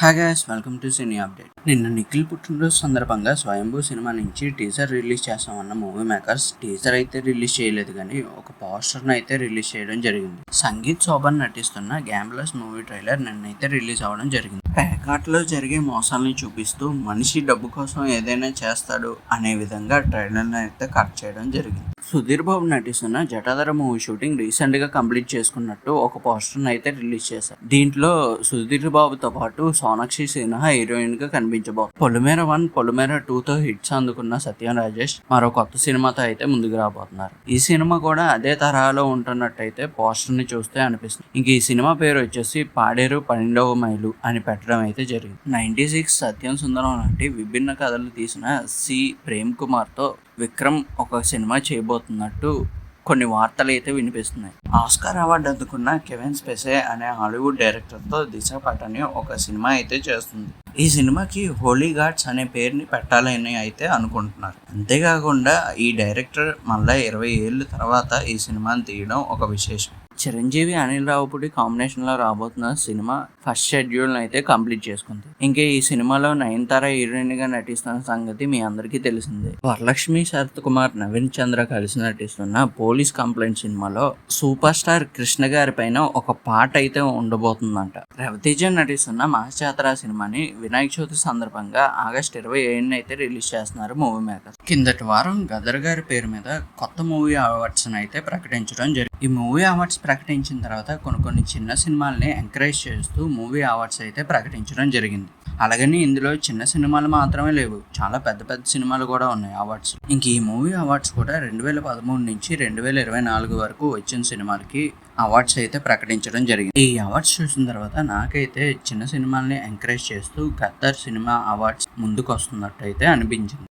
Hi guys, welcome to cine update. నిన్న నిఖిల్ పుట్టినరోజు సందర్భంగా స్వయంభూ సినిమా నుంచి టీజర్ రిలీజ్ చేస్తామన్న మూవీ మేకర్స్ టీజర్ అయితే రిలీజ్ చేయలేదు, కానీ ఒక పోస్టర్ను అయితే రిలీజ్ చేయడం జరిగింది. సంగీత్ శోభన్ నటిస్తున్న గ్యాంబ్లర్స్ మూవీ ట్రైలర్ నిన్నైతే రిలీజ్ అవ్వడం జరిగింది. పేకాట్లో జరిగే మోసాలని చూపిస్తూ మనిషి డబ్బు కోసం ఏదైనా చేస్తాడు అనే విధంగా ట్రైలర్ని అయితే కట్ చేయడం జరిగింది. సుధీర్ బాబు నటిస్తున్న జటాధర మూవీ షూటింగ్ రీసెంట్ గా కంప్లీట్ చేసుకున్నట్టు ఒక పోస్టర్ అయితే రిలీజ్ చేశారు. దీంట్లో సుధీర్ బాబుతో పాటు సోనాక్షి సిన్హా హీరోయిన్ గా కనిపించబోతుంది. పొలిమేర 1, పొలిమేర 2తో హిట్స్ అందుకున్న సత్యం రాజేష్ మరో కొత్త సినిమాతో అయితే ముందుకు రాబోతున్నారు. ఈ సినిమా కూడా అదే తరహాలో ఉంటున్నట్టయితే పోస్టర్ ని చూస్తే అనిపిస్తుంది. ఇంక ఈ సినిమా పేరు వచ్చేసి పాడేరు 12వ మైలు అని పెట్టడం అయితే జరిగింది. 96 సత్యం సుందరం లాంటి విభిన్న కథలు తీసిన సి ప్రేమ్ కుమార్ తో విక్రమ్ ఒక సినిమా చేయబోతున్నట్టు కొన్ని వార్తలు అయితే వినిపిస్తున్నాయి. ఆస్కార్ అవార్డు అందుకున్న కెవిన్ స్పెసే అనే హాలీవుడ్ డైరెక్టర్తో దిశ పటాని ఒక సినిమా అయితే చేస్తుంది. ఈ సినిమాకి హోలీ గాడ్స్ అనే పేరుని పెట్టాలని అయితే అనుకుంటున్నారు. అంతేకాకుండా ఈ డైరెక్టర్ మళ్ళీ 20 ఏళ్ళ తర్వాత ఈ సినిమాని తీయడం ఒక విశేషం. చిరంజీవి అనిల్ రావుపూడి కాంబినేషన్ లో రాబోతున్న సినిమా ఫస్ట్ షెడ్యూల్ అయితే కంప్లీట్ చేసుకుంది. ఇంకా ఈ సినిమాలో నయనతార హీరోయిన్ గా నటిస్తున్న సంగతి మీ అందరికీ తెలిసిందే. వరలక్ష్మి, శరత్ కుమార్, నవీన్ చంద్ర కలిసి నటిస్తున్న పోలీస్ కంప్లైంట్ సినిమాలో సూపర్ స్టార్ కృష్ణ గారి పైన ఒక పాట అయితే ఉండబోతుందంట. రవితేజ నటిస్తున్న మహాచాత్ర సినిమాని వినాయక చవితి సందర్భంగా ఆగస్టు 27న అయితే రిలీజ్ చేస్తున్నారు మూవీ మేకర్స్. కిందటి వారం గదర్ గారి పేరు మీద కొత్త మూవీ అవార్డ్స్ అయితే ప్రకటించడం జరిగింది. ఈ మూవీ అవార్డ్స్ ప్రకటించిన తర్వాత కొన్ని చిన్న సినిమాల్ని ఎంకరేజ్ చేస్తూ మూవీ అవార్డ్స్ అయితే ప్రకటించడం జరిగింది. అలాగని ఇందులో చిన్న సినిమాలు మాత్రమే లేవు, చాలా పెద్ద సినిమాలు కూడా ఉన్నాయి అవార్డ్స్. ఇంక ఈ మూవీ అవార్డ్స్ కూడా 2013 నుంచి 2024 వరకు వచ్చిన సినిమాలకి అవార్డ్స్ అయితే ప్రకటించడం జరిగింది. ఈ అవార్డ్స్ చూసిన తర్వాత నాకైతే చిన్న సినిమాల్ని ఎంకరేజ్ చేస్తూ గద్దర్ సినిమా అవార్డ్స్ ముందుకు వస్తున్నట్టు అయితే అనిపించింది.